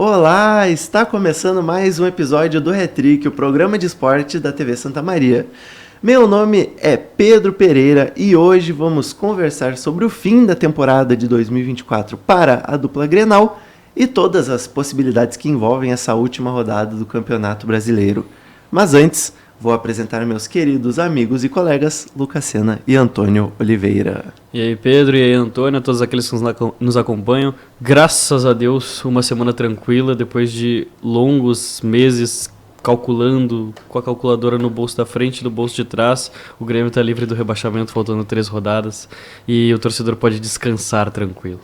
Olá, está começando mais um episódio do Hat-Trick, o programa de esporte da TV Santa Maria. Meu nome é Pedro Pereira e hoje vamos conversar sobre o fim da temporada de 2024 para a dupla Grenal e todas as possibilidades que envolvem essa última rodada do Campeonato Brasileiro. Mas antes, vou apresentar meus queridos amigos e colegas Lucas Sena e Antônio Oliveira. E aí Pedro, e aí Antônio, todos aqueles que nos acompanham. Graças a Deus, uma semana tranquila, depois de longos meses calculando com a calculadora no bolso da frente e no bolso de trás. O Grêmio está livre do rebaixamento, faltando 3 rodadas, e o torcedor pode descansar tranquilo.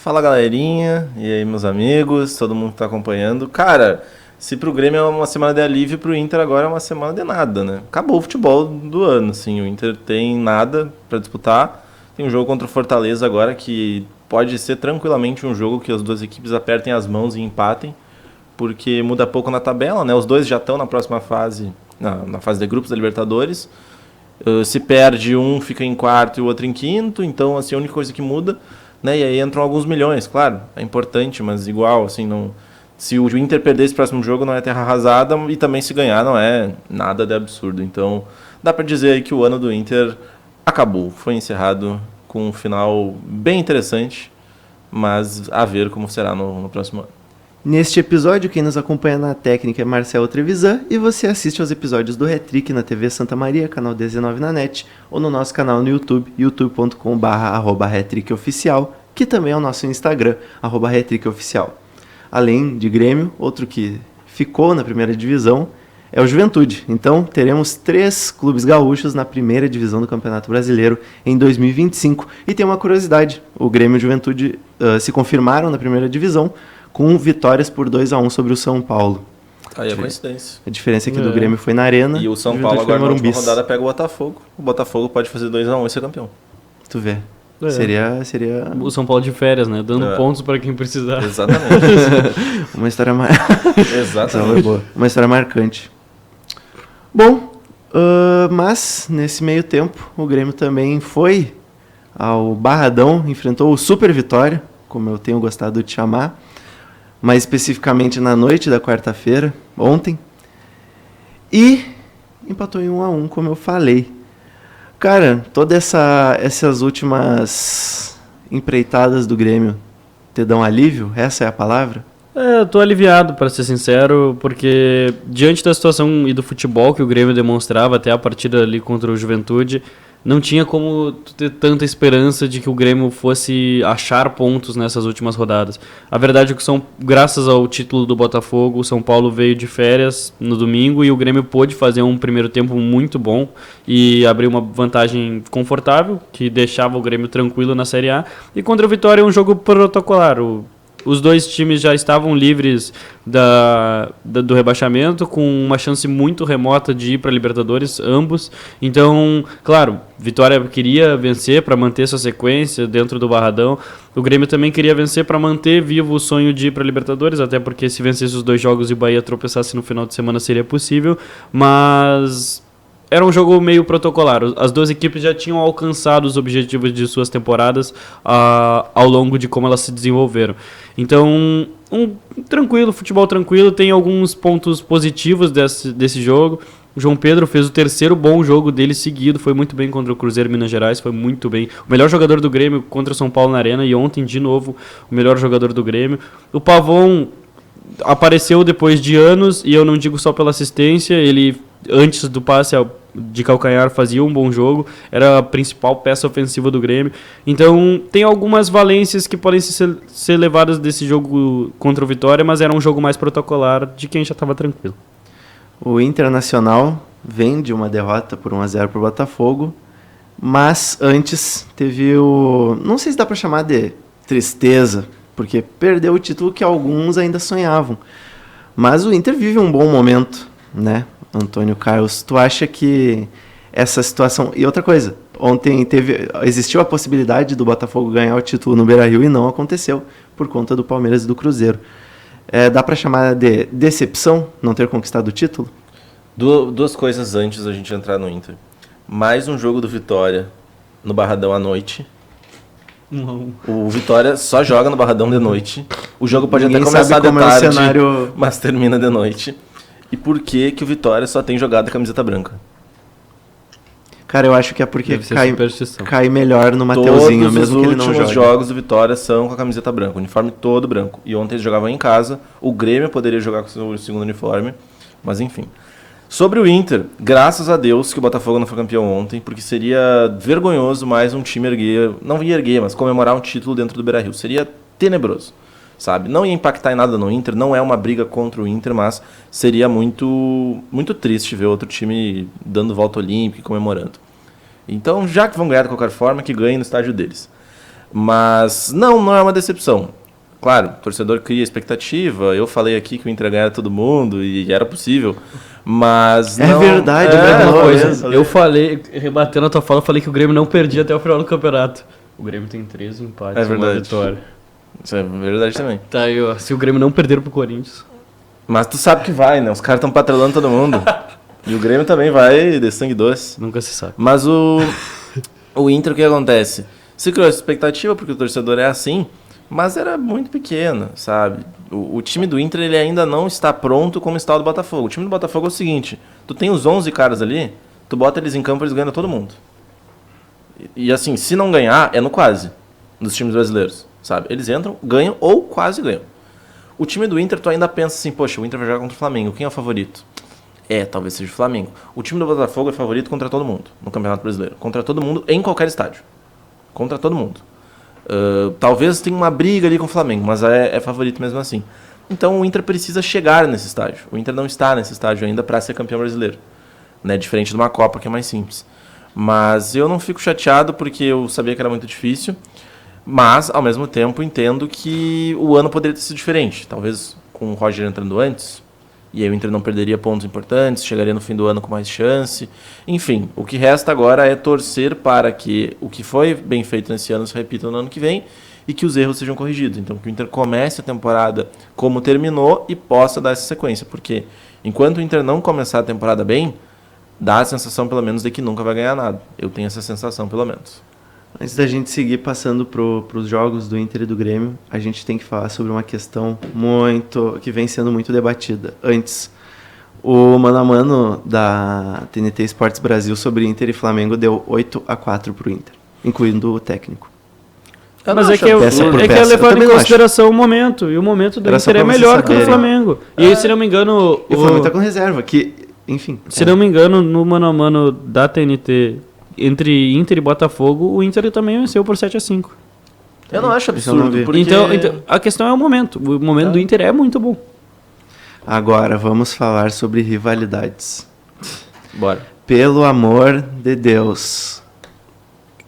Fala galerinha, e aí meus amigos, todo mundo que tá acompanhando. Cara, se pro Grêmio é uma semana de alívio, pro Inter agora é uma semana de nada, né? Acabou o futebol do ano, assim, o Inter tem nada pra disputar. Tem um jogo contra o Fortaleza agora que pode ser tranquilamente um jogo que as duas equipes apertem as mãos e empatem, porque muda pouco na tabela, né? Os dois já estão na próxima fase, na fase de grupos da Libertadores. Se perde, um fica em quarto e o outro em quinto, então assim, a única coisa que muda, né? E aí entram alguns milhões, claro, é importante, mas igual, assim, não... Se o Inter perder esse próximo jogo não é terra arrasada, e também se ganhar não é nada de absurdo. Então dá pra dizer aí que o ano do Inter acabou, foi encerrado com um final bem interessante, mas a ver como será no próximo ano. Neste episódio, quem nos acompanha na técnica é Marcelo Trevisan e você assiste aos episódios do Hat-Trick na TV Santa Maria, canal 19 na NET, ou no nosso canal no YouTube, youtube.com/@hattrickoficial, que também é o nosso Instagram, @hattrickoficial. Além de Grêmio, outro que ficou na primeira divisão é o Juventude. Então, teremos 3 clubes gaúchos na primeira divisão do Campeonato Brasileiro em 2025. E tem uma curiosidade, o Grêmio e o Juventude se confirmaram na primeira divisão com vitórias por 2-1 sobre o São Paulo. Aí é coincidência. A diferença é que do Grêmio foi na Arena. E o São Paulo agora na última rodada pega o Botafogo. O Botafogo pode fazer 2-1 e ser campeão. Tu vê. Seria... O São Paulo de férias, né? Dando pontos para quem precisar. Exatamente. Uma história Exatamente. Uma história marcante. Bom, mas nesse meio tempo o Grêmio também foi ao Barradão, enfrentou o Super Vitória, como eu tenho gostado de chamar, mais especificamente na noite da quarta-feira, ontem, e empatou em 1-1, como eu falei. Cara, todas essas últimas empreitadas do Grêmio te dão alívio? Essa é a palavra? Eu tô aliviado, para ser sincero, porque diante da situação e do futebol que o Grêmio demonstrava até a partida ali contra o Juventude, não tinha como ter tanta esperança de que o Grêmio fosse achar pontos nessas últimas rodadas. A verdade é que graças ao título do Botafogo, o São Paulo veio de férias no domingo e o Grêmio pôde fazer um primeiro tempo muito bom e abrir uma vantagem confortável, que deixava o Grêmio tranquilo na Série A. E contra o Vitória é um jogo protocolar. Os dois times já estavam livres do rebaixamento, com uma chance muito remota de ir para a Libertadores, ambos. Então, claro, Vitória queria vencer para manter sua sequência dentro do Barradão. O Grêmio também queria vencer para manter vivo o sonho de ir para a Libertadores, até porque se vencesse os 2 jogos e o Bahia tropeçasse no final de semana seria possível. Mas... era um jogo meio protocolar. As duas equipes já tinham alcançado os objetivos de suas temporadas ao longo de como elas se desenvolveram. Então, futebol tranquilo. Tem alguns pontos positivos desse jogo. O João Pedro fez o 3º bom jogo dele seguido. Foi muito bem contra o Cruzeiro Minas Gerais. Foi muito bem. O melhor jogador do Grêmio contra o São Paulo na Arena. E ontem, de novo, o melhor jogador do Grêmio. O Pavon apareceu depois de anos. E eu não digo só pela assistência. Ele... antes do passe de calcanhar fazia um bom jogo, era a principal peça ofensiva do Grêmio. Então tem algumas valências que podem ser levadas desse jogo contra o Vitória, mas era um jogo mais protocolar de quem já estava tranquilo. O Internacional vem de uma derrota por 1-0 para o Botafogo, mas antes teve não sei se dá para chamar de tristeza, porque perdeu o título que alguns ainda sonhavam. Mas o Inter vive um bom momento, né? Antônio Carlos, tu acha que essa situação... E outra coisa, ontem existiu a possibilidade do Botafogo ganhar o título no Beira-Rio e não aconteceu, por conta do Palmeiras e do Cruzeiro. Dá para chamar de decepção não ter conquistado o título? Duas coisas antes da gente entrar no Inter. Mais um jogo do Vitória no Barradão à noite. Não. O Vitória só joga no Barradão de noite. O jogo pode Ninguém até começar sabe de como é o tarde, cenário. mas termina de noite. E por que que o Vitória só tem jogado a camiseta branca? Cara, eu acho que é porque Deve ser cai, superstição. cai melhor no Mateuzinho, Todos mesmo os que ele não últimos jogue. jogos do Vitória são com a camiseta branca, o uniforme todo branco. E ontem eles jogavam em casa, o Grêmio poderia jogar com o segundo uniforme, mas enfim. Sobre o Inter, graças a Deus que o Botafogo não foi campeão ontem, porque seria vergonhoso mais um time erguer, não ia erguer, mas comemorar um título dentro do Beira-Rio. Seria tenebroso, sabe? Não ia impactar em nada no Inter, não é uma briga contra o Inter, mas seria muito, muito triste ver outro time dando volta olímpica e comemorando. Então, já que vão ganhar de qualquer forma, que ganhem no estádio deles. Mas não é uma decepção. Claro, o torcedor cria expectativa. Eu falei aqui que o Inter ganhava todo mundo e era possível. Mas É não... verdade, é verdade. Uma Não, coisa, eu falei, rebatendo a tua fala, eu falei que o Grêmio não perdia até o final do campeonato. O Grêmio tem 13 empates, É uma verdade. vitória. Isso é verdade também. Tá aí, ó. Se o Grêmio não perder pro Corinthians. Mas tu sabe que vai, né? Os caras estão patrolando todo mundo. E o Grêmio também vai de sangue doce. Nunca se sabe. Mas o Inter, o que acontece? Se criou essa expectativa, porque o torcedor é assim, mas era muito pequena, sabe? O time do Inter ele ainda não está pronto como está o do Botafogo. O time do Botafogo é o seguinte, tu tem os 11 caras ali, tu bota eles em campo, eles ganham todo mundo. E assim, se não ganhar, é no quase, dos times brasileiros, sabe? Eles entram, ganham ou quase ganham. O time do Inter, tu ainda pensa assim, poxa, o Inter vai jogar contra o Flamengo, quem é o favorito? Talvez seja o Flamengo. O time do Botafogo é favorito contra todo mundo no Campeonato Brasileiro. Contra todo mundo em qualquer estádio. Contra todo mundo. Talvez tenha uma briga ali com o Flamengo, mas é favorito mesmo assim. Então o Inter precisa chegar nesse estádio. O Inter não está nesse estádio ainda para ser campeão brasileiro. Né? Diferente de uma Copa que é mais simples. Mas eu não fico chateado porque eu sabia que era muito difícil. Mas, ao mesmo tempo, entendo que o ano poderia ter sido diferente. Talvez com o Roger entrando antes. E aí o Inter não perderia pontos importantes, chegaria no fim do ano com mais chance. Enfim, o que resta agora é torcer para que o que foi bem feito nesse ano se repita no ano que vem e que os erros sejam corrigidos. Então que o Inter comece a temporada como terminou e possa dar essa sequência. Porque enquanto o Inter não começar a temporada bem, dá a sensação pelo menos de que nunca vai ganhar nada. Eu tenho essa sensação pelo menos. Antes da gente seguir passando para os jogos do Inter e do Grêmio, a gente tem que falar sobre uma questão que vem sendo muito debatida. Antes, o mano a mano da TNT Esportes Brasil sobre Inter e Flamengo deu 8-4 para o Inter, incluindo o técnico. Mas é que peça por é peça. Eu levado em também não consideração o momento. E o momento do Era só Inter é pra vocês melhor que o do saberem. Flamengo. E aí, se não me engano... E o Flamengo está com reserva, que, enfim... Se não me engano, no mano a mano da TNT, entre Inter e Botafogo, o Inter também venceu por 7-5. Eu não acho Isso eu não absurdo, vi. porque... Então, a questão é o momento. O momento do Inter é muito bom. Agora, vamos falar sobre rivalidades. Bora. Pelo amor de Deus.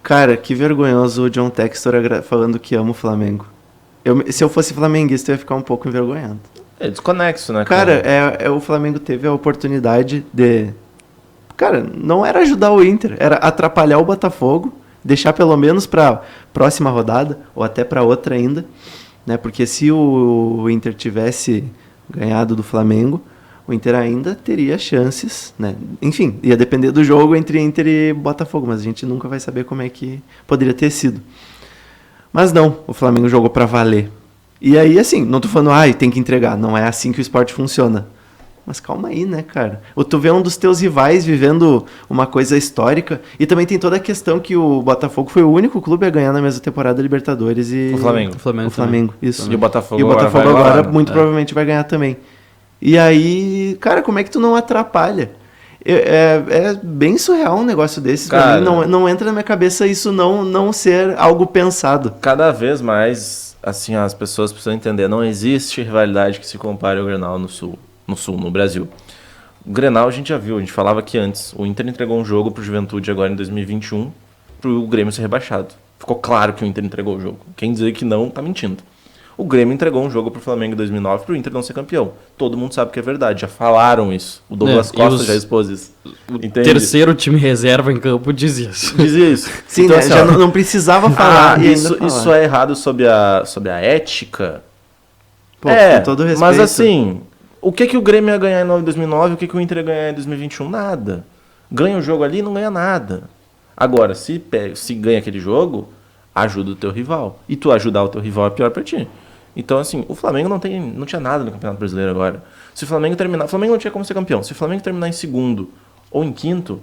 Cara, que vergonhoso o John Textor falando que ama o Flamengo. Se eu fosse flamenguista, eu ia ficar um pouco envergonhado. É desconexo, né? Cara, o Flamengo teve a oportunidade de... Cara, não era ajudar o Inter, era atrapalhar o Botafogo, deixar pelo menos para próxima rodada, ou até para outra ainda, né? Porque se o Inter tivesse ganhado do Flamengo, o Inter ainda teria chances, né? Enfim, ia depender do jogo entre Inter e Botafogo, mas a gente nunca vai saber como é que poderia ter sido. Mas não, o Flamengo jogou para valer. E aí, assim, não tô falando, tem que entregar, não é assim que o esporte funciona. Mas calma aí, né, cara? Tu vê um dos teus rivais vivendo uma coisa histórica. E também tem toda a questão que o Botafogo foi o único clube a ganhar na mesma temporada Libertadores e... O Flamengo. O Flamengo, isso. E o Botafogo, agora muito provavelmente vai ganhar também. E aí, cara, como é que tu não atrapalha? É bem surreal um negócio desses. Cara, pra mim, não entra na minha cabeça isso não ser algo pensado. Cada vez mais, assim, as pessoas precisam entender, não existe rivalidade que se compare ao Grenal no Brasil. O Grenal a gente já viu, a gente falava aqui antes, o Inter entregou um jogo pro Juventude agora em 2021 pro Grêmio ser rebaixado. Ficou claro que o Inter entregou o jogo. Quem dizer que não, tá mentindo. O Grêmio entregou um jogo pro Flamengo em 2009 pro Inter não ser campeão. Todo mundo sabe que é verdade, já falaram isso. O Douglas Costa já expôs isso. Entende? Terceiro time reserva em campo dizia isso. Dizia isso. Sim, então, né? assim, Já ó, não precisava falar. E isso, ainda falar. isso é errado sob a ética? Pô, com todo respeito. Mas assim, o que o Grêmio ia ganhar em 2009 e o que o Inter ia ganhar em 2021? Nada. Ganha o jogo ali e não ganha nada. Agora, se ganha aquele jogo, ajuda o teu rival. E tu ajudar o teu rival é pior pra ti. Então, assim, o Flamengo não tinha nada no Campeonato Brasileiro agora. Se o Flamengo terminar... O Flamengo não tinha como ser campeão. Se o Flamengo terminar em segundo ou em quinto,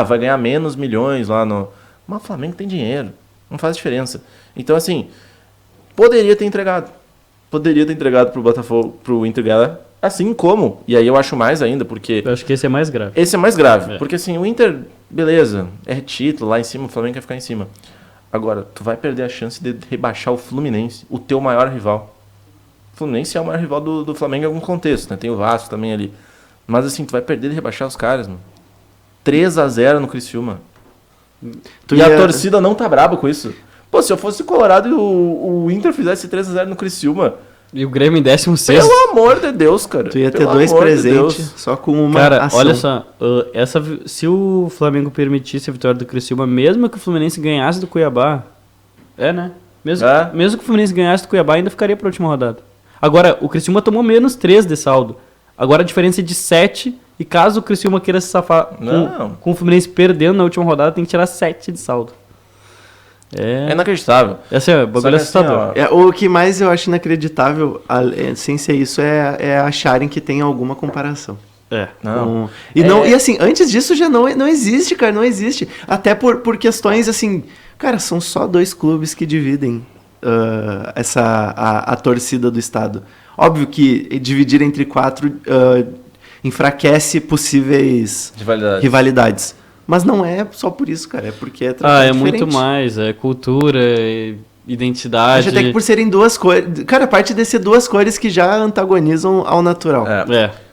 vai ganhar menos milhões lá no... Mas o Flamengo tem dinheiro. Não faz diferença. Então, assim, poderia ter entregado. Poderia ter entregado pro Botafogo, pro Inter ganhar. Assim como, e aí eu acho mais ainda, porque... Eu acho que esse é mais grave. Esse é mais grave. É. Porque, assim, o Inter, beleza, é título lá em cima, o Flamengo quer ficar em cima. Agora, tu vai perder a chance de rebaixar o Fluminense, o teu maior rival. O Fluminense é o maior rival do Flamengo em algum contexto, né? Tem o Vasco também ali. Mas assim, tu vai perder de rebaixar os caras, mano. 3-0 no Criciúma. A torcida não tá braba com isso. Pô, se eu fosse Colorado e o Inter fizesse 3-0 no Criciúma... E o Grêmio em 16º. Pelo amor de Deus, cara. Tu ia ter Pelo 2 amor de presentes Deus. só com uma Cara, ação. olha só, se o Flamengo permitisse a vitória do Criciúma, mesmo que o Fluminense ganhasse do Cuiabá, né? Mesmo que o Fluminense ganhasse do Cuiabá, ainda ficaria pra última rodada. Agora, o Criciúma tomou menos 3 de saldo. Agora a diferença é de 7, e caso o Criciúma queira se safar com o Fluminense perdendo na última rodada, tem que tirar 7 de saldo. É inacreditável. Esse é o bagulho assustador. O que mais eu acho inacreditável, sem ser isso, é acharem que tem alguma comparação. Não. E assim, antes disso já não existe, cara, não existe. Até por questões assim, cara, são só 2 clubes que dividem a torcida do estado. Óbvio que dividir entre 4 enfraquece possíveis rivalidades. Mas não é só por isso, cara, é porque é diferente. Muito mais, é cultura, identidade. Acho até que por serem 2 cores, cara, a parte de ser 2 cores que já antagonizam ao natural.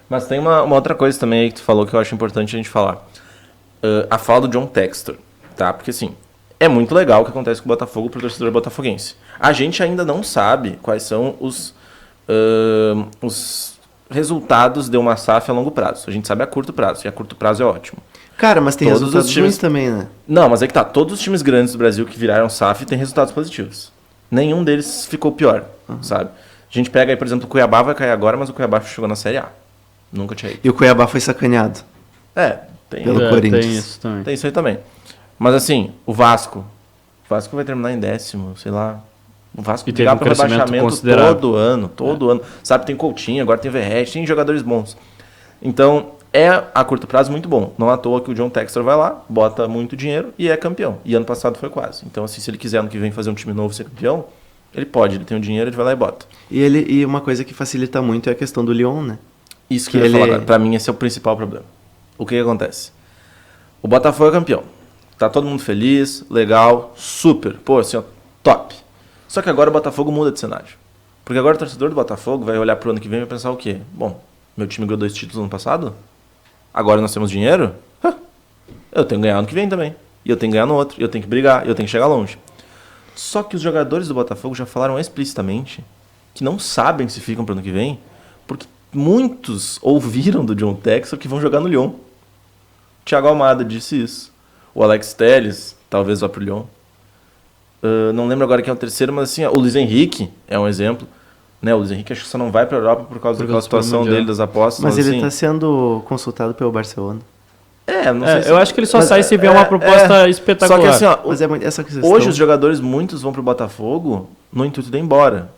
Mas tem uma outra coisa também aí que tu falou que eu acho importante a gente falar. A fala do John Textor, tá? Porque assim, é muito legal o que acontece com o Botafogo pro torcedor botafoguense. A gente ainda não sabe quais são os resultados de uma SAF a longo prazo. A gente sabe a curto prazo, e a curto prazo é ótimo. Cara, mas tem Todos resultados os times ruins também, né? Não, mas é que tá, todos os times grandes do Brasil que viraram SAF têm resultados positivos. Nenhum deles ficou pior, sabe? A gente pega aí, por exemplo, o Cuiabá vai cair agora, mas o Cuiabá chegou na Série A. Nunca tinha ido. E o Cuiabá foi sacaneado. Pelo Corinthians. Tem isso também. Tem isso aí também. Mas assim, o Vasco vai terminar em 10º, sei lá. O Vasco brigar pelo rebaixamento todo ano. Sabe, tem Coutinho, agora tem Verratti, tem jogadores bons. Então, a curto prazo muito bom. Não à toa que o John Textor vai lá, bota muito dinheiro e é campeão. E ano passado foi quase. Então, assim, se ele quiser ano que vem fazer um time novo e ser campeão, ele pode. Ele tem o dinheiro, ele vai lá e bota. E uma coisa que facilita muito é a questão do Lyon, né? Isso que eu ia falar agora. Pra mim, esse é o principal problema. O que acontece? O Botafogo é campeão. Tá todo mundo feliz, legal, super. Pô, assim, ó, top. Só que agora o Botafogo muda de cenário. Porque agora o torcedor do Botafogo vai olhar pro ano que vem e vai pensar o quê? Bom, meu time ganhou 2 títulos no ano passado? Agora nós temos dinheiro? Eu tenho que ganhar ano que vem também. E eu tenho que ganhar no outro. E eu tenho que brigar. E eu tenho que chegar longe. Só que os jogadores do Botafogo já falaram explicitamente que não sabem se ficam pro ano que vem, porque muitos ouviram do John Textor que vão jogar no Lyon. Thiago Almada disse isso. O Alex Telles talvez vá pro Lyon. Não lembro agora quem é o terceiro, mas assim, o Luiz Henrique é um exemplo. Né, o Luiz Henrique acho que só não vai pra Europa por causa daquela situação dele das apostas. Mas ele tá sendo consultado pelo Barcelona. Não sei eu acho que ele só sai se vier uma proposta espetacular. Só que assim, ó, mas essa questão. Hoje os jogadores, muitos vão pro Botafogo no intuito de ir embora.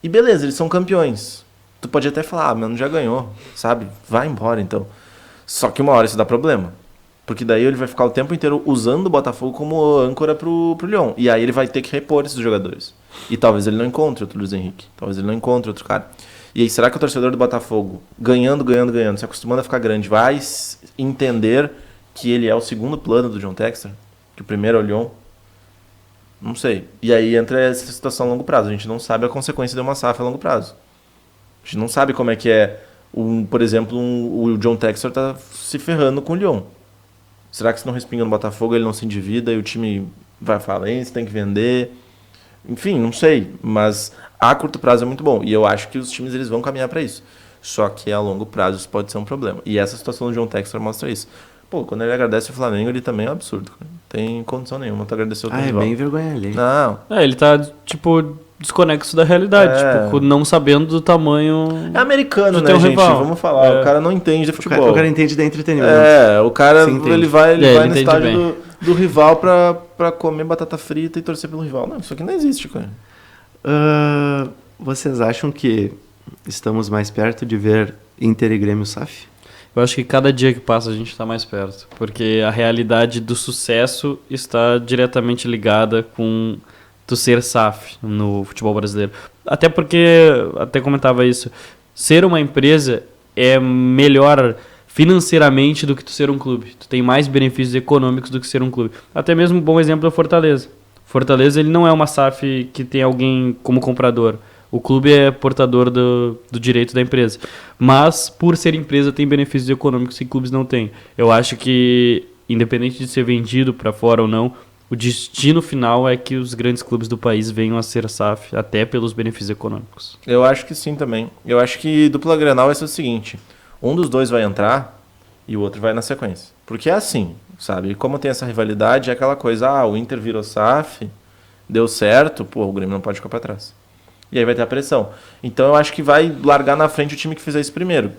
E beleza, eles são campeões. Tu pode até falar, mano, já ganhou, sabe? Vai embora então. Só que uma hora isso dá problema. Porque daí ele vai ficar o tempo inteiro usando o Botafogo como âncora pro Lyon. E aí ele vai ter que repor esses jogadores. E talvez ele não encontre outro Luiz Henrique. Talvez ele não encontre outro cara. E aí, será que o torcedor do Botafogo, ganhando, se acostumando a ficar grande, vai entender que ele é o segundo plano do John Textor? Que o primeiro é o Lyon? Não sei. E aí entra essa situação a longo prazo. A gente não sabe a consequência de uma SAF a longo prazo. A gente não sabe como é que é, por exemplo, o John Textor tá se ferrando com o Lyon. Será que se não respinga no Botafogo, ele não se endivida e o time vai à falência, tem que vender? Enfim, não sei. Mas a curto prazo é muito bom. E eu acho que os times eles vão caminhar para isso. Só que a longo prazo isso pode ser um problema. E essa situação do John Textor mostra isso. Pô, quando ele agradece o Flamengo, ele também é um absurdo. Não tem condição nenhuma tu agradecer o teu rival. É bem vergonha ali. Não. Ele tá, tipo, desconexo da realidade. Tipo, não sabendo do tamanho... É americano, do né, teu gente? rival. Vamos falar. O cara não entende de futebol. O cara entende de entretenimento. O cara ele vai no estádio do rival pra comer batata frita e torcer pelo rival. Não, isso aqui não existe, cara. Vocês acham que estamos mais perto de ver Inter e Grêmio SAF? Eu acho que cada dia que passa a gente está mais perto, porque a realidade do sucesso está diretamente ligada com tu ser SAF no futebol brasileiro. Até porque, até comentava isso, ser uma empresa é melhor financeiramente do que tu ser um clube. Tu tem mais benefícios econômicos do que ser um clube. Até mesmo um bom exemplo é o Fortaleza. Fortaleza ele não é uma SAF que tem alguém como comprador. O clube é portador do direito da empresa. Mas, por ser empresa, tem benefícios econômicos que clubes não têm. Eu acho que, independente de ser vendido para fora ou não, o destino final é que os grandes clubes do país venham a ser SAF, até pelos benefícios econômicos. Eu acho que sim também. Eu acho que dupla Grenal vai ser o seguinte: um dos dois vai entrar e o outro vai na sequência. Porque é assim, sabe? E como tem essa rivalidade, é aquela coisa, o Inter virou SAF, deu certo, pô, o Grêmio não pode ficar para trás. E aí vai ter a pressão. Então eu acho que vai largar na frente o time que fizer isso primeiro.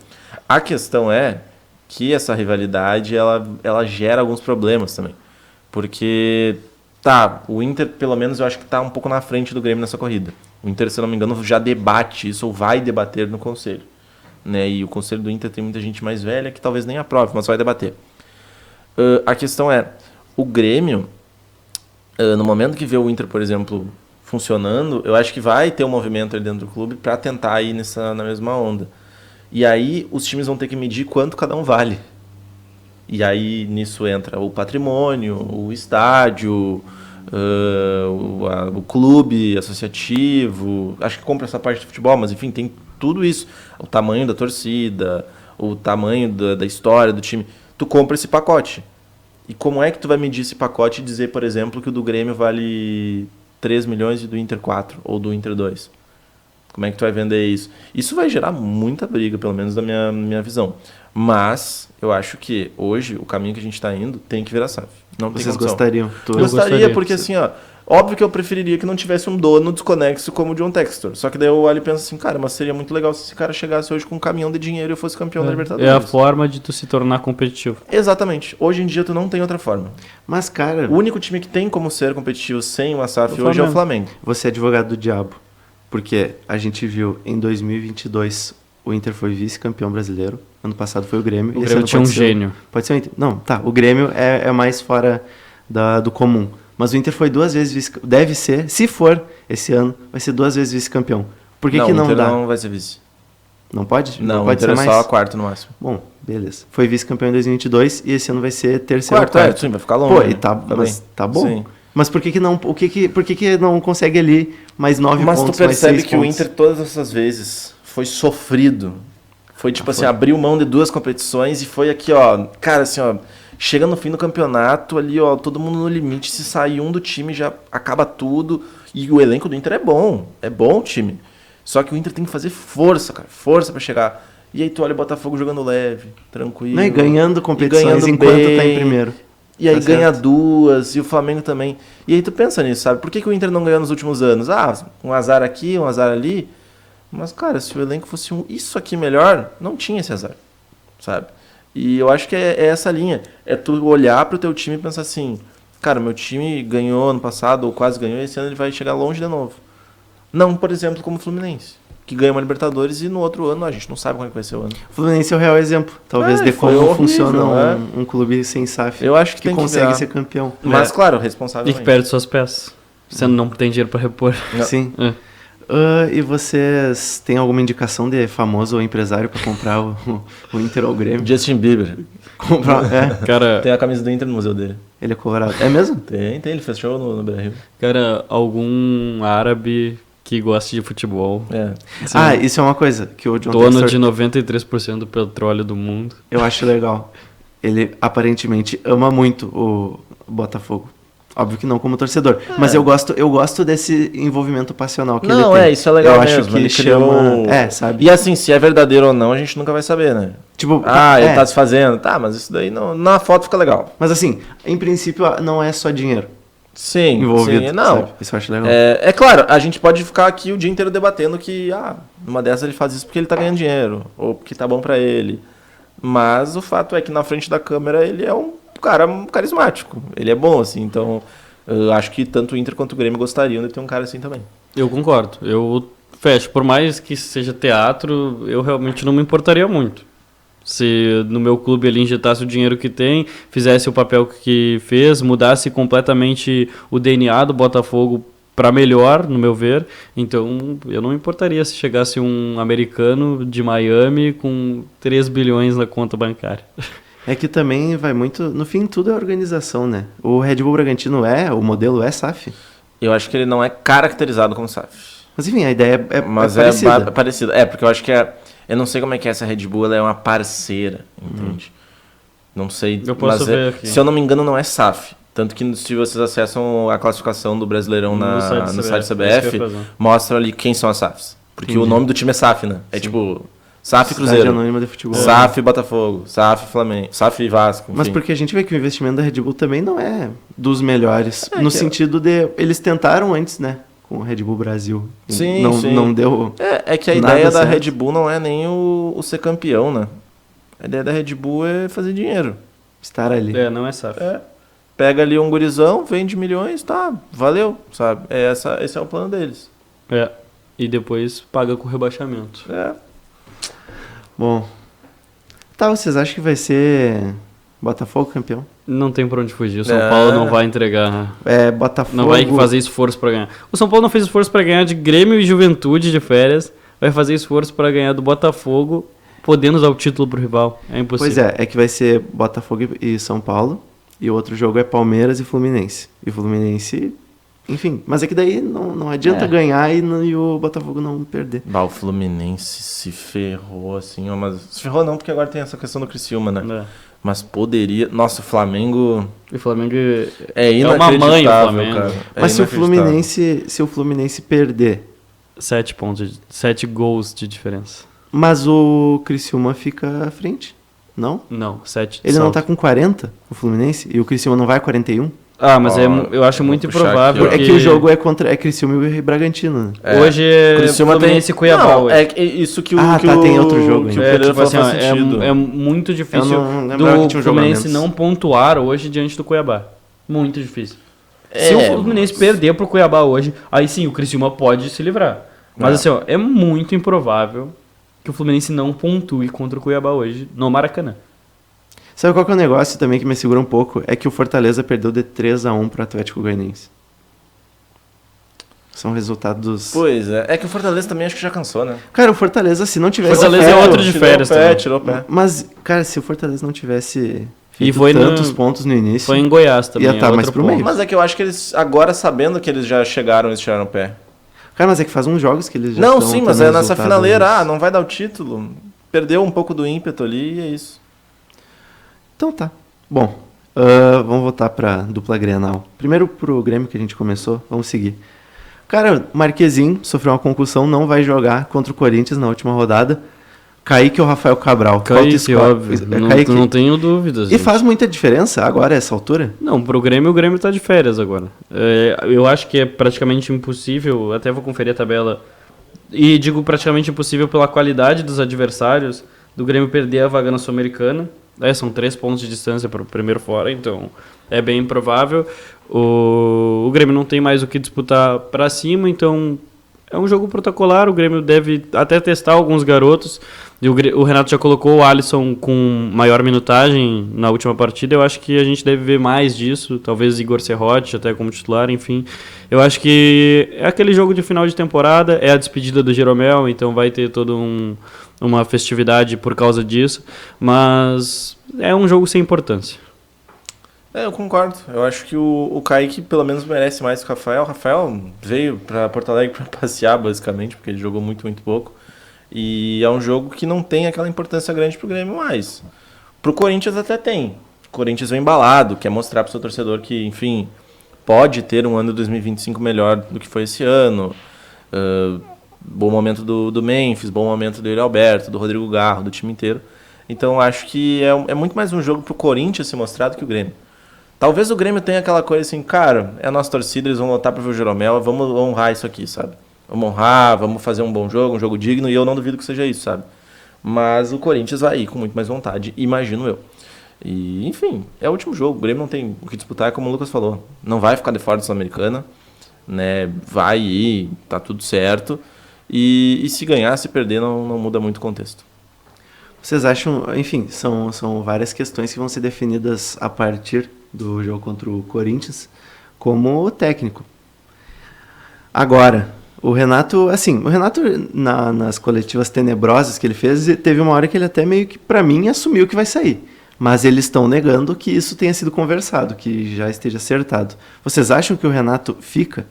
A questão é que essa rivalidade, ela gera alguns problemas também. Porque, o Inter, pelo menos, eu acho que está um pouco na frente do Grêmio nessa corrida. O Inter, se eu não me engano, já debate isso, ou vai debater no Conselho. Né? E o Conselho do Inter tem muita gente mais velha que talvez nem aprove, mas vai debater. A questão é, o Grêmio, no momento que vê o Inter, por exemplo, funcionando, eu acho que vai ter um movimento ali dentro do clube para tentar ir na mesma onda. E aí os times vão ter que medir quanto cada um vale. E aí nisso entra o patrimônio, o estádio, o clube associativo, acho que compra essa parte de futebol, mas enfim, tem tudo isso. O tamanho da torcida, o tamanho da história do time. Tu compra esse pacote. E como é que tu vai medir esse pacote e dizer, por exemplo, que o do Grêmio vale 3 milhões e do Inter 4, ou do Inter 2? Como é que tu vai vender isso? Isso vai gerar muita briga, pelo menos da minha visão. Mas eu acho que hoje o caminho que a gente está indo tem que virar SAF. Não tem Vocês condição. gostariam? Eu gostaria, porque assim, óbvio que eu preferiria que não tivesse um dono desconexo como o John Textor. Só que daí eu olho e penso assim, cara, mas seria muito legal se esse cara chegasse hoje com um caminhão de dinheiro e fosse campeão da Libertadores. É a forma de tu se tornar competitivo. Exatamente. Hoje em dia tu não tem outra forma. Mas, cara, O único time que tem como ser competitivo sem uma SAF hoje é o Flamengo. você é advogado do diabo. Porque a gente viu em 2022 o Inter foi vice-campeão brasileiro. Ano passado foi o Grêmio. O Grêmio tinha um gênio. Pode ser o Inter. Não, o Grêmio é mais fora do comum. Mas o Inter foi 2 vezes vice-campeão. Deve ser, se for esse ano, vai ser 2 vezes vice-campeão. Por que não o Inter dá? não vai ser vice. Não pode? Não, pode o Inter ser é mais? só a quarto no máximo. Bom, beleza. Foi vice-campeão em 2022 e esse ano vai ser terceiro Quarto, ou quarto. sim, vai ficar longe. Pô, né? e mas tá bom. Sim. Mas por que não, por que não consegue ali mais 9 Mas pontos, tu percebe mais 6 que o pontos? Inter todas essas vezes foi sofrido. Foi tipo assim, foi. abriu mão de 2 competições e foi aqui, cara, assim, chega no fim do campeonato ali, todo mundo no limite, se sair um do time já acaba tudo. E o elenco do Inter é bom o time. Só que o Inter tem que fazer força, cara, força pra chegar. E aí tu olha o Botafogo jogando leve, tranquilo. Não, e ganhando competições ganhando enquanto bem. tá em primeiro. E aí Tá ganha certo. 2, e o Flamengo também. E aí tu pensa nisso, sabe? Por que o Inter não ganhou nos últimos anos? Um azar aqui, um azar ali. Mas, cara, se o elenco fosse isso aqui melhor, não tinha esse azar, sabe? E eu acho que é essa linha. É tu olhar pro teu time e pensar assim, cara, meu time ganhou ano passado, ou quase ganhou, e esse ano ele vai chegar longe de novo. Não, por exemplo, como o Fluminense, que ganha uma Libertadores e no outro ano a gente não sabe como é que vai ser o ano. O Fluminense é o real exemplo. Talvez de foi como horrível, funciona né? um clube sem SAF. Eu acho que tem que consegue virar. ser campeão. Mas, claro, E responsavelmente. que perde suas peças. Você não tem dinheiro pra repor. Não. Sim. É. E vocês têm alguma indicação de famoso ou empresário para comprar o Inter ou o Grêmio? Justin Bieber. Comprar, Cara, Tem a camisa do Inter no museu dele. ele é colorado. É mesmo? Tem, ele fez show no Beira-Rio. algum árabe que goste de futebol. Isso é uma coisa que o John Dono Textor, de 93% do petróleo do mundo. eu acho legal. Ele aparentemente ama muito o Botafogo. Óbvio que não como torcedor, mas eu gosto desse envolvimento passional que ele tem. isso é legal eu mesmo. acho que ele chama, sabe? E assim, se é verdadeiro ou não, a gente nunca vai saber, né? Tipo, Ele tá se fazendo. Tá, mas isso daí não, na foto fica legal. Mas assim, em princípio não é só dinheiro Sim, envolvido, sim. Não. sabe? Isso eu acho legal. É claro, a gente pode ficar aqui o dia inteiro debatendo que, numa dessas ele faz isso porque ele tá ganhando dinheiro, ou porque tá bom pra ele. Mas o fato é que na frente da câmera ele é um cara carismático. Ele é bom, assim, então eu acho que tanto o Inter quanto o Grêmio gostariam de ter um cara assim também. Eu concordo. Eu Fecho. Por mais que seja teatro, eu realmente não me importaria muito. Se no meu clube ele injetasse o dinheiro que tem, fizesse o papel que fez, mudasse completamente o DNA do Botafogo para melhor, no meu ver. Então, eu não me importaria se chegasse um americano de Miami com 3 bilhões na conta bancária. É que também vai muito... No fim, tudo é organização, né? O Red Bull Bragantino o modelo é SAF. Eu acho que ele não é caracterizado como SAF. Mas enfim, a ideia é Mas parecida. É parecida. Porque eu acho que eu não sei como é que é essa Red Bull, ela é uma parceira, entende? Não sei. Eu posso mas ver aqui. se eu não me engano, não é SAF. Tanto que se vocês acessam a classificação do Brasileirão no site CBF, mostra ali quem são as SAFs. Porque o nome do time é SAF, né? É tipo SAF Cruzeiro, Anônima de Futebol. SAF Botafogo, SAF Flamengo, SAF Vasco. Enfim. Mas porque a gente vê que o investimento da Red Bull também não é dos melhores. No sentido de... Eles tentaram antes, né? Com o Red Bull Brasil. Sim, não deu. É que a ideia da Red Bull não é nem o ser campeão, né? A ideia da Red Bull é fazer dinheiro. Estar ali. Não é SAF. Pega ali um gurizão, vende milhões, tá, valeu, sabe? Esse é o plano deles. E depois paga com rebaixamento. Bom. Tá, vocês acham que vai ser Botafogo campeão? Não tem pra onde fugir. O São Paulo não vai entregar. Botafogo... Não vai fazer esforço pra ganhar. O São Paulo não fez esforço pra ganhar de Grêmio e Juventude de férias. Vai fazer esforço pra ganhar do Botafogo, podendo usar o título pro rival. É impossível. Pois é que vai ser Botafogo e São Paulo. E o outro jogo é Palmeiras e Fluminense. E o Fluminense... Enfim, mas é que daí não adianta ganhar e o Botafogo não perder. O Fluminense se ferrou, assim, mas... Se ferrou não, porque agora tem essa questão do Criciúma, né? Mas poderia... Nossa, o Flamengo... O Flamengo é uma mãe, o Flamengo. Cara. Mas se o Fluminense perder... 7 gols de diferença. Mas o Criciúma fica à frente, não? Não, 7. Ele não tá com 40, o Fluminense, e o Criciúma não vai a 41? Mas eu acho muito improvável. É que o jogo é contra Criciúma e Bragantino, né? Hoje é Fluminense e Cuiabá. Não, isso que o tem outro jogo. Que o tipo assim, é muito difícil do Fluminense não pontuar hoje diante do Cuiabá. Muito difícil. Se o Fluminense perder pro Cuiabá hoje, aí sim o Criciúma pode se livrar. Mas assim, é muito improvável que o Fluminense não pontue contra o Cuiabá hoje no Maracanã. Sabe qual que é o negócio também que me segura um pouco? É que o Fortaleza perdeu de 3-1 pro Atlético Goianiense. São resultados... Pois é. É que o Fortaleza também acho que já cansou, né? Cara, o Fortaleza, se não tivesse... Fortaleza é outro de férias também. Tirou o pé. Mas, cara, se o Fortaleza não tivesse feito tantos pontos no início... Foi em Goiás também. Ia estar mais pro meio. Mas é que eu acho que eles, agora sabendo que eles já chegaram, eles tiraram o pé. Cara, mas é que faz uns jogos que eles já não, sim, mas é nessa finaleira. Não vai dar o título. Perdeu um pouco do ímpeto ali e é isso. Então tá. Bom, vamos voltar pra dupla Grenal. Primeiro pro Grêmio que a gente começou, vamos seguir. Cara, Marquezinho sofreu uma concussão, não vai jogar contra o Corinthians na última rodada. Kaique ou Rafael Cabral? Kaique, óbvio. Não tenho dúvidas. E faz muita diferença agora, essa altura? Não, pro Grêmio, o Grêmio tá de férias agora. Eu acho que é praticamente impossível, até vou conferir a tabela, e digo praticamente impossível pela qualidade dos adversários, do Grêmio perder a vaga na Sul-Americana. São 3 pontos de distância para o primeiro fora, então é bem improvável. O Grêmio não tem mais o que disputar para cima, então é um jogo protocolar. O Grêmio deve até testar alguns garotos. E o Renato já colocou o Alisson com maior minutagem na última partida. Eu acho que a gente deve ver mais disso. Talvez Igor Serrote até como titular, enfim. Eu acho que é aquele jogo de final de temporada, é a despedida do Jeromel, então vai ter todo uma festividade por causa disso, mas é um jogo sem importância. Eu concordo. Eu acho que o Kaique pelo menos merece mais que o Rafael. O Rafael veio para Porto Alegre para passear, basicamente, porque ele jogou muito, muito pouco. E é um jogo que não tem aquela importância grande pro Grêmio mais. Pro Corinthians até tem. O Corinthians vem embalado, quer mostrar pro seu torcedor que, enfim, pode ter um ano de 2025 melhor do que foi esse ano. Bom momento do Memphis, bom momento do Yuri Alberto, do Rodrigo Garro, do time inteiro. Então acho que é muito mais um jogo pro Corinthians se mostrar do que o Grêmio. Talvez o Grêmio tenha aquela coisa assim, cara, é a nossa torcida, eles vão lutar pra ver o Jeromel, vamos honrar isso aqui, sabe? Vamos honrar, vamos fazer um bom jogo, um jogo digno, e eu não duvido que seja isso, sabe? Mas o Corinthians vai ir com muito mais vontade, imagino eu. E, enfim, é o último jogo, o Grêmio não tem o que disputar, como o Lucas falou. Não vai ficar de fora da Sul-Americana, né? Vai ir, tá tudo certo. E se ganhar, se perder, não muda muito o contexto. Vocês acham, enfim, são várias questões que vão ser definidas a partir do jogo contra o Corinthians, como técnico. Agora, o Renato nas coletivas tenebrosas que ele fez, teve uma hora que ele até meio que, pra mim, assumiu que vai sair. Mas eles estão negando que isso tenha sido conversado, que já esteja acertado. Vocês acham que o Renato fica?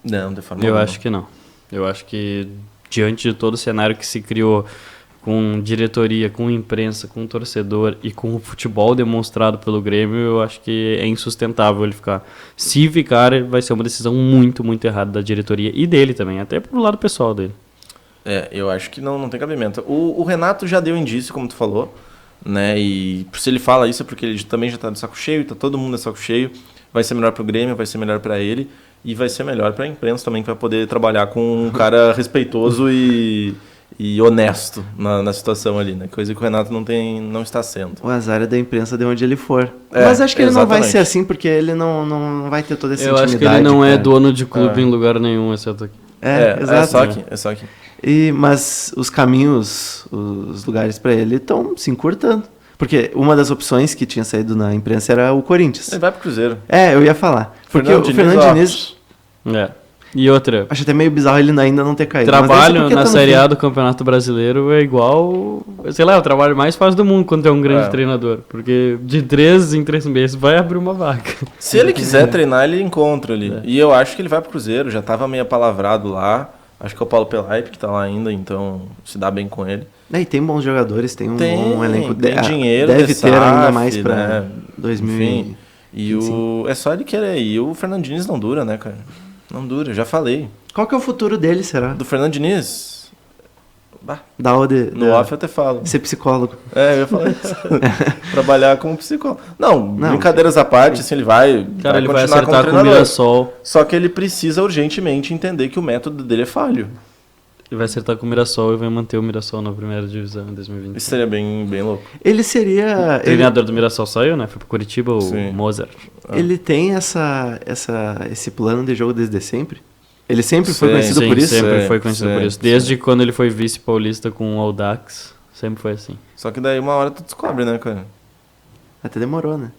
Não, de forma Eu alguma. acho que não. Eu acho que diante de todo o cenário que se criou com diretoria, com imprensa, com torcedor e com o futebol demonstrado pelo Grêmio, eu acho que é insustentável ele ficar. Se ficar, vai ser uma decisão muito, muito errada da diretoria e dele também, até pro lado pessoal dele. Eu acho que não tem cabimento. O Renato já deu indício, como tu falou, né? E se ele fala isso é porque ele também já tá de saco cheio, tá todo mundo de saco cheio. Vai ser melhor pro Grêmio, vai ser melhor para ele e vai ser melhor pra imprensa também, que vai poder trabalhar com um cara respeitoso e honesto na situação ali, né? Coisa que o Renato não está sendo. O azar é da imprensa de onde ele for. Mas acho que ele não vai ser assim, porque ele não vai ter toda essa intimidade. Eu acho que ele não é dono de clube em lugar nenhum, exceto aqui. Exato. É só aqui. Mas os caminhos, os lugares para ele estão se encurtando. Porque uma das opções que tinha saído na imprensa era o Corinthians. Ele vai pro Cruzeiro. Eu ia falar. Porque o Fernando Diniz... E outra... Acho até meio bizarro ele ainda não ter caído. Trabalho na Série A do Campeonato Brasileiro é igual... Sei lá, é o trabalho mais fácil do mundo quando é um grande treinador. Porque de 3 em 3 meses vai abrir uma vaga. Se ele quiser treinar, ele encontra ali. E eu acho que ele vai pro Cruzeiro. Já tava meio apalavrado lá. Acho que é o Paulo Pelaipe que tá lá ainda, então se dá bem com ele. E tem bons jogadores, tem um elenco... Tem dinheiro, deve SAF, ter ainda mais pra né? 2020. Enfim, é só ele querer. E o Fernando Diniz não dura, né, cara? Não dura, já falei. Qual que é o futuro dele, será? Do Fernando Diniz? No off eu até falo. Ser psicólogo. Eu ia falar isso. Trabalhar como psicólogo. Não, brincadeiras à parte, assim, ele vai... Cara, ele vai continuar como acertar com o treinador. Mirassol. Só que ele precisa urgentemente entender que o método dele é falho. Ele vai acertar com o Mirassol e vai manter o Mirassol na primeira divisão em 2020. Isso seria bem louco. Ele seria... O treinador do Mirassol saiu, né? Foi pro Curitiba, o Sim. Mozart. Ele tem esse plano de jogo desde sempre? Ele sempre foi conhecido por isso? Sempre foi conhecido por isso. Desde quando ele foi vice-paulista com o Audax, sempre foi assim. Só que daí uma hora tu descobre, né, cara? Até demorou, né?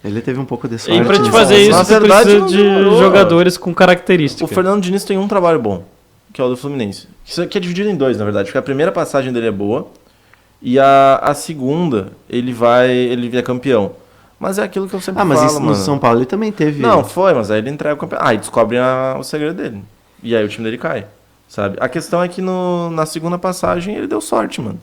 Ele teve um pouco de sorte. E pra te né? fazer isso, Na você verdade, precisa não de demorou. jogadores com características. O Fernando Diniz tem um trabalho bom, que é o do Fluminense. Isso aqui é dividido em 2, na verdade, porque a primeira passagem dele é boa e a segunda ele é campeão. Mas é aquilo que eu sempre falo, mas isso mano. no São Paulo ele também teve... Não, foi, mas aí ele entrega o campeonato. Aí descobrem o segredo dele. E aí o time dele cai, sabe? A questão é que na segunda passagem ele deu sorte, mano.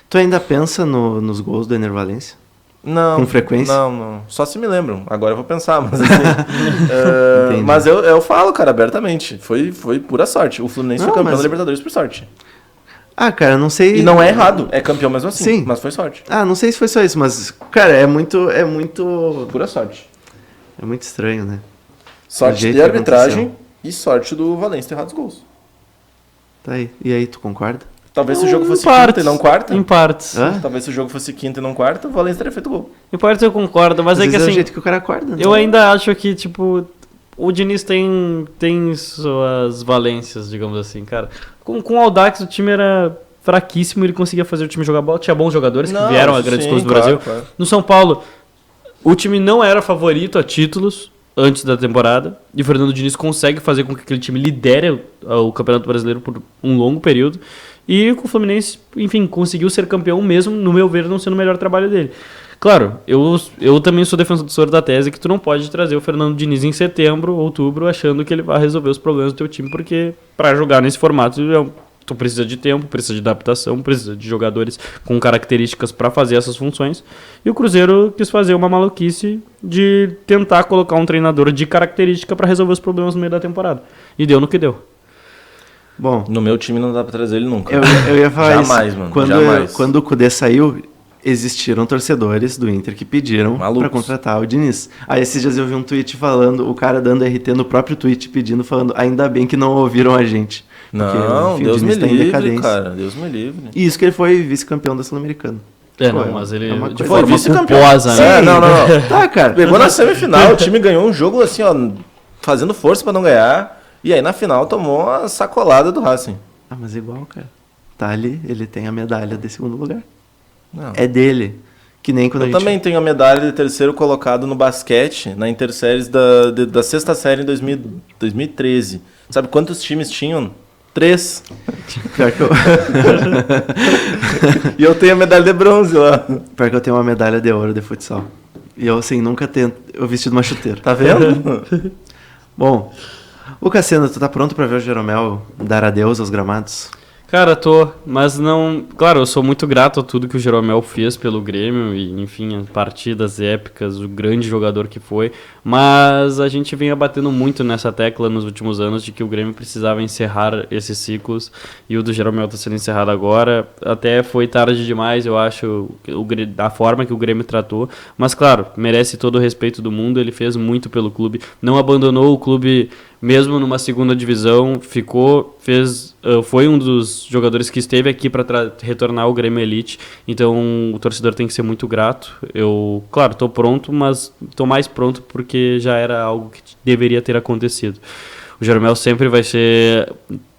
Tu ainda pensa nos gols do Ener Valencia? Não. Com frequência? Não. Só se me lembram. Agora eu vou pensar, mas assim... mas eu falo, cara, abertamente. Foi pura sorte. O Fluminense foi campeão da Libertadores por sorte. Cara, não sei... E não é errado. É campeão mesmo assim. Sim. Mas foi sorte. Não sei se foi só isso, mas, cara, é muito... Pura sorte. É muito estranho, né? Sorte de arbitragem e sorte do Valencia ter errado os gols. Tá aí. E aí, tu concorda? Talvez se o jogo fosse partes, quinta e não quarta. Em partes. Talvez se o jogo fosse quinta e não quarta, o Valencia teria feito gol. Em partes eu concordo, mas Às é que vezes assim... o jeito que o cara acorda, né? Eu ainda acho que, tipo... O Diniz tem suas valências, digamos assim, cara. Com o Audax o time era fraquíssimo, ele conseguia fazer o time jogar bola. Tinha bons jogadores que vieram a grandes coisas do Brasil. Claro. No São Paulo, o time não era favorito a títulos antes da temporada. E o Fernando Diniz consegue fazer com que aquele time lidere o Campeonato Brasileiro por um longo período. E com o Fluminense, enfim, conseguiu ser campeão mesmo, no meu ver, não sendo o melhor trabalho dele. Claro, eu também sou defensor da tese que tu não pode trazer o Fernando Diniz em setembro, outubro, achando que ele vai resolver os problemas do teu time, porque para jogar nesse formato tu precisa de tempo, precisa de adaptação, precisa de jogadores com características para fazer essas funções. E o Cruzeiro quis fazer uma maluquice de tentar colocar um treinador de característica para resolver os problemas no meio da temporada. E deu no que deu. Bom, No meu time não dá pra trazer ele nunca. eu ia falar Jamais, isso. mano, Quando, jamais. quando o Kudê saiu, existiram torcedores do Inter que pediram Malucos. pra contratar o Diniz. Aí esses dias eu vi um tweet falando, o cara dando RT no próprio tweet pedindo, falando, ainda bem que não ouviram a gente. Porque, Não, enfim, o Deus me Diniz tá em livre, decadência. cara. Deus me livre. E isso que ele foi vice-campeão da Sul-Americana. Mas ele é uma de coisa- forma Foi vice-campeão. culposa, né? Não. Tá, cara. Pegou na semifinal, o time ganhou um jogo assim, ó, fazendo força pra não ganhar. E aí na final tomou a sacolada do Racing. Ah, mas igual, cara. Tá ali, ele tem a medalha de segundo lugar. Não. É dele. Que nem quando Eu a gente... também tenho a medalha de terceiro colocado no basquete, na Interséries da sexta série em 2013. Sabe quantos times tinham? 3. Pior que eu... E eu tenho a medalha de bronze lá. Pior que eu tenho uma medalha de ouro de futsal. E eu, assim, nunca tento... Eu vesti de uma chuteira. Tá vendo? Bom, o Cassiano, tu tá pronto pra ver o Jeromel dar adeus aos gramados? Cara, tô, mas não... Claro, eu sou muito grato a tudo que o Jeromel fez pelo Grêmio e, enfim, as partidas épicas, o grande jogador que foi, mas a gente vinha batendo muito nessa tecla nos últimos anos de que o Grêmio precisava encerrar esses ciclos e o do Jeromel tá sendo encerrado agora. Até foi tarde demais, eu acho, a forma que o Grêmio tratou, mas, claro, merece todo o respeito do mundo, ele fez muito pelo clube, não abandonou o clube mesmo numa segunda divisão, foi um dos jogadores que esteve aqui para retornar ao Grêmio Elite, então o torcedor tem que ser muito grato. Eu, claro, estou pronto, mas estou mais pronto porque já era algo que deveria ter acontecido. O Jeromel sempre vai ser,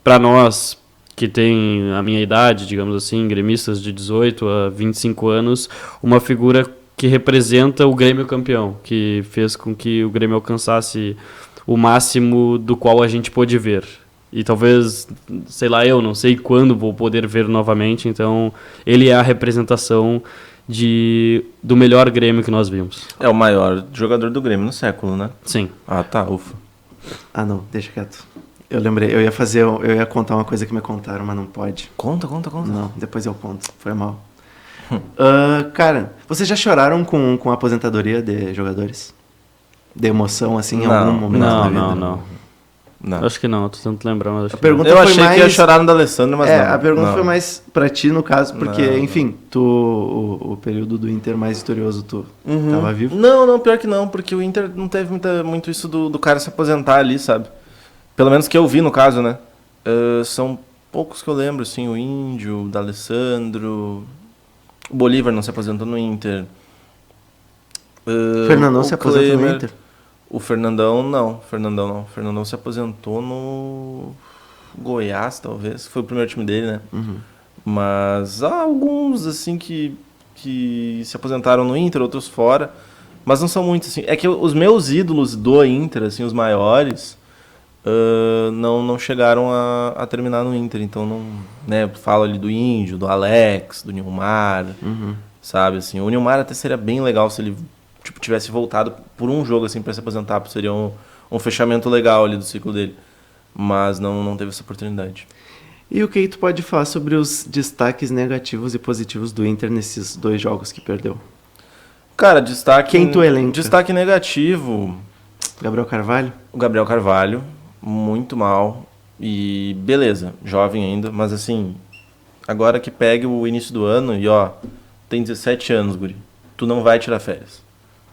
para nós que tem a minha idade, digamos assim, gremistas de 18 a 25 anos, uma figura que representa o Grêmio campeão, que fez com que o Grêmio alcançasse o máximo do qual a gente pôde ver. E talvez, sei lá, eu não sei quando vou poder ver novamente, então ele é a representação do melhor Grêmio que nós vimos. É o maior jogador do Grêmio no século, né? Sim. Ah, tá, ufa. Ah, não, deixa quieto. Eu lembrei, eu ia contar uma coisa que me contaram, mas não pode. Conta. Não, depois eu conto, foi mal. Cara, vocês já choraram com a aposentadoria de jogadores? De emoção, assim, em algum momento da vida? Não. Acho que não, tô tentando lembrar, mas acho A que não. pergunta Eu foi achei mais... que ia chorar no da Alessandro, mas não. A pergunta Não. foi mais pra ti, no caso, porque, Não. enfim, o período do Inter mais vitorioso, tu tava vivo? Não, pior que não, porque o Inter não teve muito isso do cara se aposentar ali, sabe? Pelo menos que eu vi, no caso, né? São poucos que eu lembro, assim, o Índio, o D'Alessandro, o Bolívar não se aposentou no Inter. O Fernandão se aposentou no Inter? O Fernandão não. O Fernandão se aposentou no Goiás, talvez. Foi o primeiro time dele, né? Uhum. Mas há alguns, assim, que se aposentaram no Inter, outros fora. Mas não são muitos, assim. É que os meus ídolos do Inter, assim, os maiores, não chegaram a terminar no Inter. Então, não, né, eu falo ali do Índio, do Alex, do Nilmar, sabe? Assim, o Nilmar até seria bem legal se ele tivesse voltado por um jogo, assim, para se aposentar. Seria um fechamento legal ali do ciclo dele. Mas não teve essa oportunidade. E o que tu pode falar sobre os destaques negativos e positivos do Inter nesses 2 jogos que perdeu? Cara, destaque... Quem tu elenca? Destaque negativo... Gabriel Carvalho? O Gabriel Carvalho, muito mal. E beleza, jovem ainda, mas assim... Agora que pegue o início do ano e ó... Tem 17 anos, guri. Tu não vai tirar férias.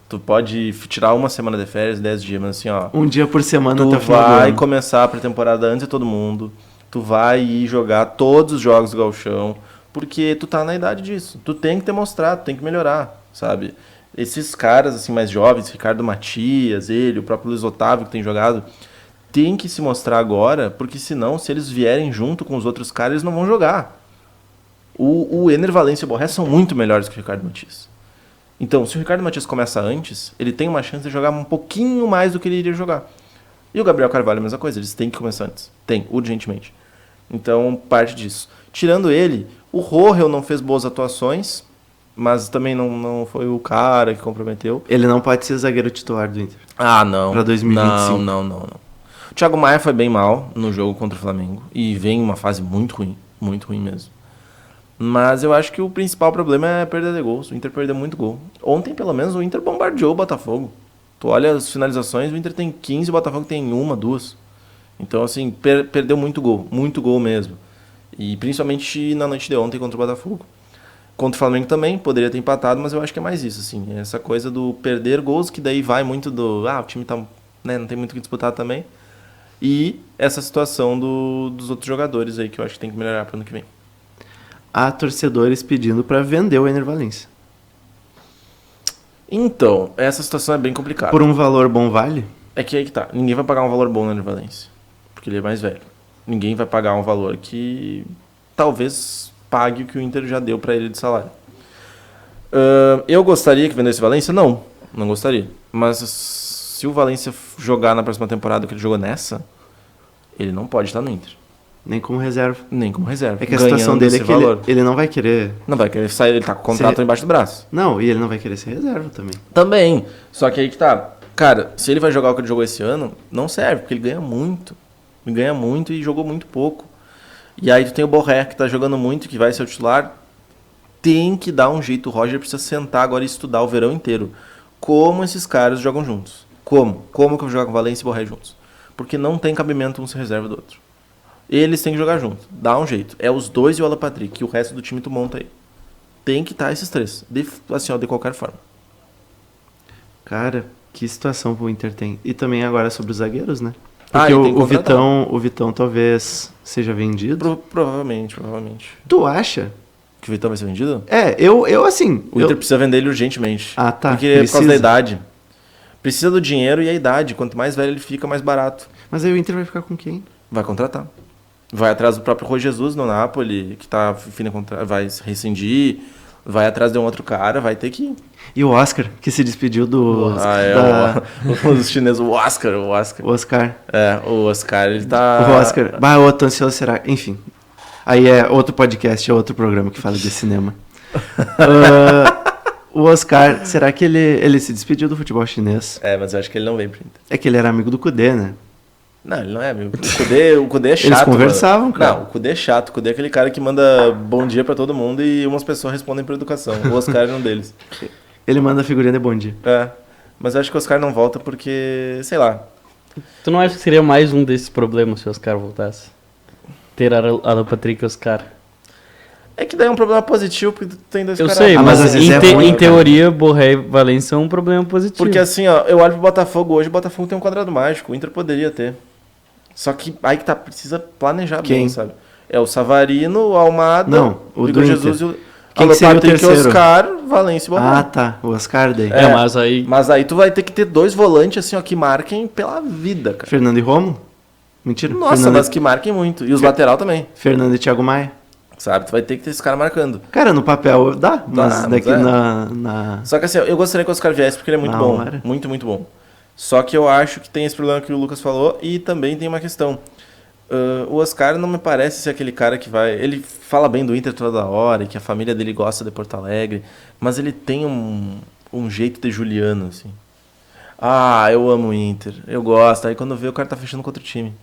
Tu pode tirar uma semana de férias, 10 dias, mas assim, ó... Um dia por semana até Tu o final do vai ano. começar a pré-temporada antes de todo mundo. Tu vai ir jogar todos os jogos do Gauchão. Porque tu tá na idade disso. Tu tem que te mostrar, tu tem que melhorar, sabe? Esses caras, assim, mais jovens, Ricardo Matias, ele, o próprio Luiz Otávio, que tem jogado, tem que se mostrar agora, porque senão, se eles vierem junto com os outros caras, eles não vão jogar. O Ener Valencia e o Borré são muito melhores que o Ricardo Matias. Então, se o Ricardo Matias começa antes, ele tem uma chance de jogar um pouquinho mais do que ele iria jogar. E o Gabriel Carvalho é a mesma coisa, eles têm que começar antes. Tem, urgentemente. Então, parte disso. Tirando ele, o Rohel não fez boas atuações, mas também não foi o cara que comprometeu. Ele não pode ser zagueiro titular do Inter. Ah, não. Pra 2025. Não. O Thiago Maia foi bem mal no jogo contra o Flamengo. E vem em uma fase muito ruim mesmo. Mas eu acho que o principal problema é a perda de gols. O Inter perdeu muito gol. Ontem, pelo menos, o Inter bombardeou o Botafogo. Tu olha as finalizações, o Inter tem 15, o Botafogo tem 1, 2. Então, assim, perdeu muito gol mesmo. E principalmente na noite de ontem contra o Botafogo. Contra o Flamengo também, poderia ter empatado, mas eu acho que é mais isso, assim. Essa coisa do perder gols, que daí vai muito do... o time tá, né, não tem muito o que disputar também. E essa situação dos outros jogadores aí, que eu acho que tem que melhorar para o ano que vem. Há torcedores pedindo pra vender o Ener Valencia. Então, essa situação é bem complicada. Por um valor bom vale? É que aí que tá. Ninguém vai pagar um valor bom no Ener Valencia. Porque ele é mais velho. Ninguém vai pagar um valor que talvez pague o que o Inter já deu para ele de salário. Eu gostaria que vendesse o Valência? Não gostaria. Mas se o Valência jogar na próxima temporada que ele jogou nessa, ele não pode estar no Inter. Nem como reserva. Nem como reserva. É que a situação dele é que valor. ele não vai querer... Não vai querer sair, ele tá com o contrato embaixo do braço. Não, e ele não vai querer ser reserva também. Também. Só que aí que tá. Cara, se ele vai jogar o que ele jogou esse ano, não serve, porque ele ganha muito. Ele ganha muito e jogou muito pouco. E aí tu tem o Borré, que tá jogando muito, que vai ser o titular. Tem que dar um jeito. O Roger precisa sentar agora e estudar o verão inteiro. Como esses caras jogam juntos. Como? Como que eu vou jogar com Valência e Borré juntos? Porque não tem cabimento um ser reserva do outro. Eles têm que jogar juntos. Dá um jeito. É os dois e o Alan Patrick. E o resto do time tu monta aí. Tem que estar esses três. De qualquer forma. Cara, que situação pro Inter tem. E também agora sobre os zagueiros, né? Ah, Porque ele tem que contratar. o Vitão talvez seja vendido. Provavelmente. Tu acha? Que o Vitão vai ser vendido? Eu assim... O Inter precisa vender ele urgentemente. Ah, tá. Porque é por causa da idade. Precisa do dinheiro e a idade. Quanto mais velho ele fica, mais barato. Mas aí o Inter vai ficar com quem? Vai contratar. Vai atrás do próprio Rui Jesus no Napoli, que tá fim de contrato, vai se rescindir. Vai atrás de um outro cara, vai ter que ir. E o Oscar, que se despediu do... Os chineses, o Oscar. O Oscar. O Oscar, ele tá... O Oscar. Eu tô ansioso, será... Enfim. Aí é outro podcast, é outro programa que fala de cinema. O Oscar, será que ele se despediu do futebol chinês? Mas eu acho que ele não vem pro Inter. É que ele era amigo do Kudê, né? Não, ele não é amigo. O Kudê é chato. Eles conversavam, mano. cara. Não, o Kudê é chato. O Kudê é aquele cara que manda bom dia pra todo mundo e umas pessoas respondem por educação. O Oscar é um deles. Ele manda figurinha de bom dia. Mas eu acho que o Oscar não volta porque, sei lá. Tu não acha que seria mais um desses problemas se o Oscar voltasse? Ter Alan Patrick e Oscar. É que daí é um problema positivo porque tu tem dois Eu caras. sei, mas às vezes é ruim, em teoria, Borré e Valência é um problema positivo. Porque assim, ó, eu olho pro Botafogo hoje, o Botafogo tem um quadrado mágico, o Inter poderia ter. Só que aí que tá, precisa planejar bem, sabe? É o Savarino, o Almada, o Igor do Jesus Inter. e o Quem que seria o Patrick, terceiro? Oscar, Valência e Borré. Ah, tá. O Oscar daí. Mas aí tu vai ter que ter dois volantes assim, ó, que marquem pela vida, cara. Fernando e Romo? Mentira. Nossa, mas que marquem muito. E os lateral também, Fernando e Thiago Maia. sabe? Tu vai ter que ter esse cara marcando. Cara, no papel dá, mas daqui mas na... Só que assim, eu gostaria que o Oscar viesse porque ele é muito Na bom. hora. Muito, muito bom. Só que eu acho que tem esse problema que o Lucas falou e também tem uma questão. O Oscar não me parece ser aquele cara que vai... Ele fala bem do Inter toda hora e que a família dele gosta de Porto Alegre, mas ele tem um jeito de Juliano, assim. Eu amo o Inter, eu gosto. Aí quando vê, o cara tá fechando com outro time.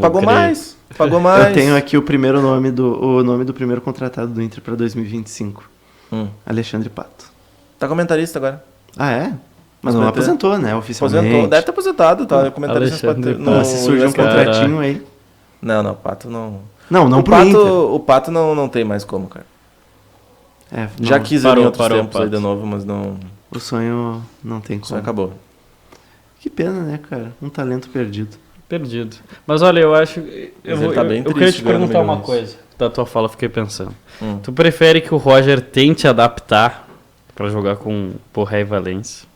Pagou mais. Eu tenho aqui o nome do primeiro contratado do Inter para 2025. Alexandre Pato. Tá comentarista agora. Ah, é? Mas não aposentou, né? Oficialmente. Aposentou. Deve ter aposentado, tá? Comentarista Se surge um contratinho aí. Não, o Pato não... Não pro Inter. O Pato não tem mais como, cara. Já quis ir em outros tempos aí de novo, mas não... O sonho não tem como. O sonho acabou. Que pena, né, cara? Um talento perdido. Mas olha, eu acho... bem eu queria te triste perguntar ganhando uma milhões. coisa. Da tua fala, fiquei pensando. Tu prefere que o Roger tente adaptar pra jogar com Borré e Valência?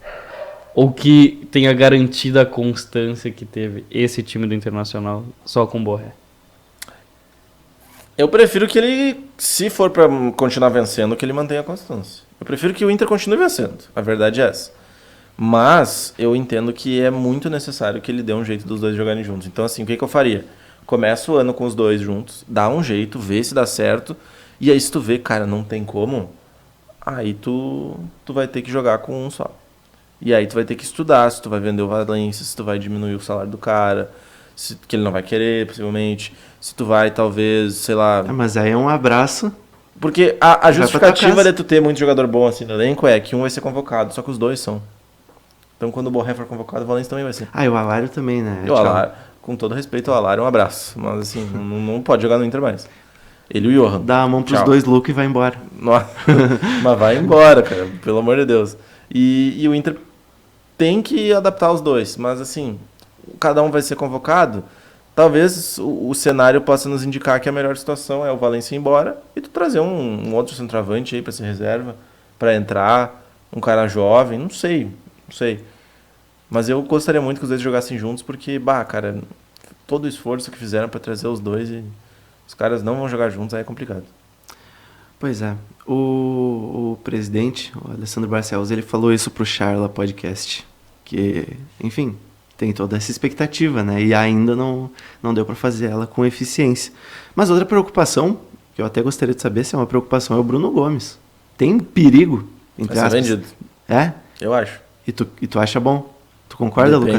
Ou que tenha garantido a constância que teve esse time do Internacional só com Borré? Eu prefiro que ele, se for pra continuar vencendo, que ele mantenha a constância. Eu prefiro que o Inter continue vencendo. A verdade é essa. Mas eu entendo que é muito necessário que ele dê um jeito dos dois jogarem juntos. Então, assim, o que eu faria? Começa o ano com os dois juntos, dá um jeito, vê se dá certo. E aí, se tu vê, cara, não tem como, aí tu vai ter que jogar com um só. E aí tu vai ter que estudar se tu vai vender o Valência, se tu vai diminuir o salário do cara, que ele não vai querer, possivelmente. Se tu vai, talvez, sei lá... mas aí é um abraço. Porque a justificativa de tu ter muito jogador bom assim no elenco é que um vai ser convocado, só que os dois são. Então quando o Borré for convocado, o Valência também vai ser. E o Alário também, né? E o Alário, com todo respeito ao Alário, um abraço. Mas assim, não pode jogar no Inter mais. Ele e o Johan. Dá a mão pros dois loucos e vai embora. Mas vai embora, cara, pelo amor de Deus. E o Inter tem que adaptar os dois, mas assim, cada um vai ser convocado. Talvez o cenário possa nos indicar que a melhor situação é o Valência ir embora e tu trazer um outro centroavante aí pra ser reserva, pra entrar, um cara jovem, não sei. Mas eu gostaria muito que os dois jogassem juntos porque, cara, todo o esforço que fizeram para trazer os dois e os caras não vão jogar juntos, aí é complicado. Pois é. O presidente, o Alessandro Barcelos, ele falou isso pro Charla Podcast. Que, enfim, tem toda essa expectativa, né? E ainda não deu para fazer ela com eficiência. Mas outra preocupação, que eu até gostaria de saber se é uma preocupação, é o Bruno Gomes. Tem perigo, entre Vai ser aspas. vendido. É? Eu acho. E tu acha bom? Tu concorda, Lucas?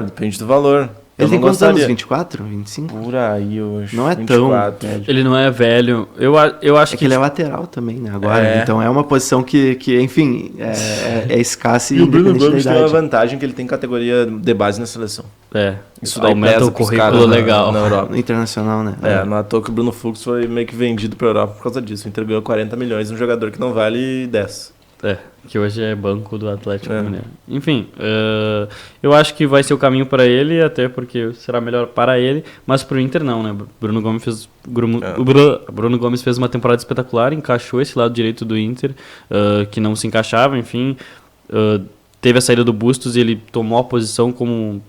Depende do valor. Ele tem quantos anos? 24? 25? Por aí, eu acho. Não é 24. tão velho. Ele não é velho. Eu acho É que ele é lateral também, né? Agora. É. Então é uma posição que enfim, é escassa E o Bruno independente Gomes da tem uma idade. vantagem que ele tem categoria de base na seleção. Isso daí aumenta pesa o pros currículo caras legal. na Europa. No internacional, né? Não é à toa que o Bruno Fux foi meio que vendido pra Europa por causa disso. O Inter ganhou 40 milhões de um jogador que não vale 10. Que hoje é banco do Atlético É. Mineiro. Enfim, eu acho que vai ser o caminho para ele, até porque será melhor para ele, mas pro Inter não, né? Bruno Gomes fez uma temporada espetacular, encaixou esse lado direito do Inter, que não se encaixava, enfim. Teve a saída do Bustos e ele tomou a posição como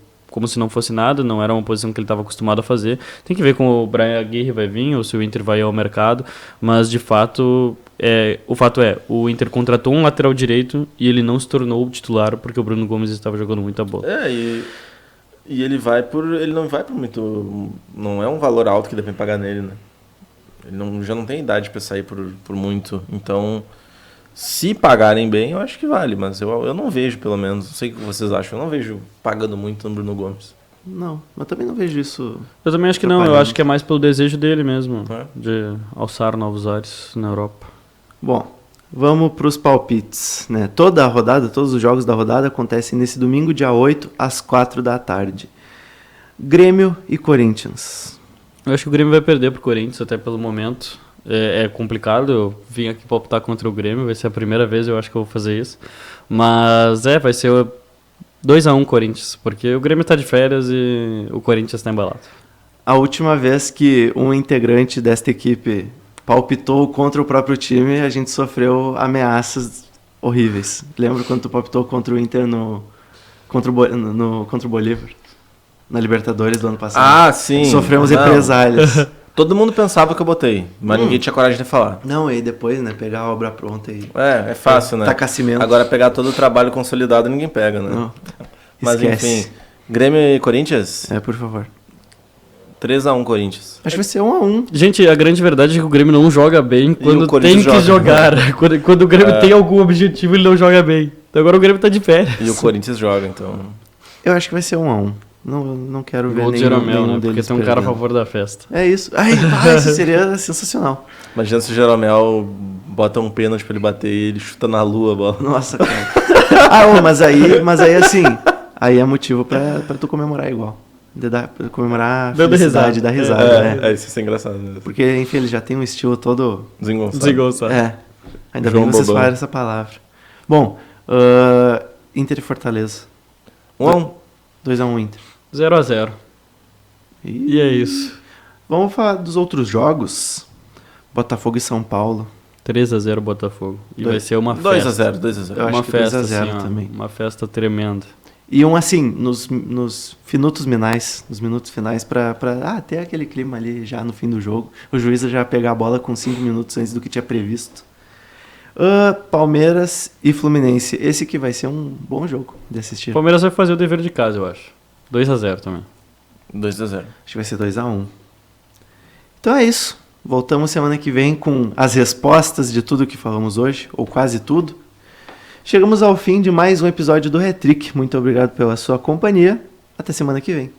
se não fosse nada, não era uma posição que ele estava acostumado a fazer. Tem que ver como o Brian Aguirre vai vir, ou se o Inter vai ao mercado, mas de fato, o fato é, o Inter contratou um lateral direito e ele não se tornou o titular porque o Bruno Gomes estava jogando muita bola. E ele não vai por muito, não é um valor alto que devem pagar nele, né? Ele já não tem idade para sair por muito, então se pagarem bem, eu acho que vale, mas eu não vejo, pelo menos, não sei o que vocês acham, eu não vejo pagando muito no Bruno Gomes. Não, eu também não vejo isso. Eu também acho que não, eu acho que é mais pelo desejo dele mesmo, de alçar novos ares na Europa. Bom, vamos para os palpites, né? Toda a rodada, todos os jogos da rodada acontecem nesse domingo, dia 8, às 4 da tarde. Grêmio e Corinthians. Eu acho que o Grêmio vai perder pro Corinthians, até pelo momento. É complicado, eu vim aqui palpitar contra o Grêmio, vai ser a primeira vez, eu acho que eu vou fazer isso. Mas vai ser 2-1 Corinthians, porque o Grêmio tá de férias e o Corinthians tá embalado. A última vez que um integrante desta equipe palpitou contra o próprio time, a gente sofreu ameaças horríveis. Lembra quando tu palpitou contra o Inter contra o Bolívar? Na Libertadores do ano passado. Ah, sim. Sofremos represálias. Todo mundo pensava que eu botei, mas ninguém tinha coragem de falar. Não, aí depois, né, pegar a obra pronta e... É fácil, né? Tacar cimento. Agora pegar todo o trabalho consolidado ninguém pega, né? Não, Mas esquece. enfim, Grêmio e Corinthians, Por favor. 3-1 Corinthians. Acho que vai ser 1-1. Gente, a grande verdade é que o Grêmio não joga bem quando o Corinthians tem que joga. jogar. Quando o Grêmio tem algum objetivo, ele não joga bem. Então agora o Grêmio tá de férias. E o Corinthians joga, então. Eu acho que vai ser 1-1. Não quero ver Gol de nenhum Jeromel, né? Porque deles tem um cara a perdendo. favor da festa. É isso. Isso seria sensacional. Imagina se o Jeromel bota um pênalti pra ele bater e ele chuta na lua a bola. Nossa, cara. Mas aí assim, aí é motivo pra tu comemorar igual. Pra comemorar a Dando felicidade, dar risada, né? Isso é engraçado mesmo. Porque, enfim, ele já tem um estilo todo... Desengonçado. Ainda João bem que vocês Bobão. falaram essa palavra. Bom, Inter e Fortaleza. 1-1. 2-1 Inter. 0-0. E é isso. Vamos falar dos outros jogos. Botafogo e São Paulo. 3-0 Botafogo. E vai ser uma 2-0, festa. 2-0. Eu acho Uma que festa 2-0 assim, ó, também. uma festa tremenda. E assim, nos minutos finais pra ter aquele clima ali já no fim do jogo. O juiz já pegar a bola com 5 minutos antes do que tinha previsto. Palmeiras e Fluminense. Esse que vai ser um bom jogo de assistir. O Palmeiras vai fazer o dever de casa, eu acho. 2-0 também. 2-0. Acho que vai ser 2-1. Então é isso. Voltamos semana que vem com as respostas de tudo que falamos hoje, ou quase tudo. Chegamos ao fim de mais um episódio do Hat-Trick. Muito obrigado pela sua companhia. Até semana que vem.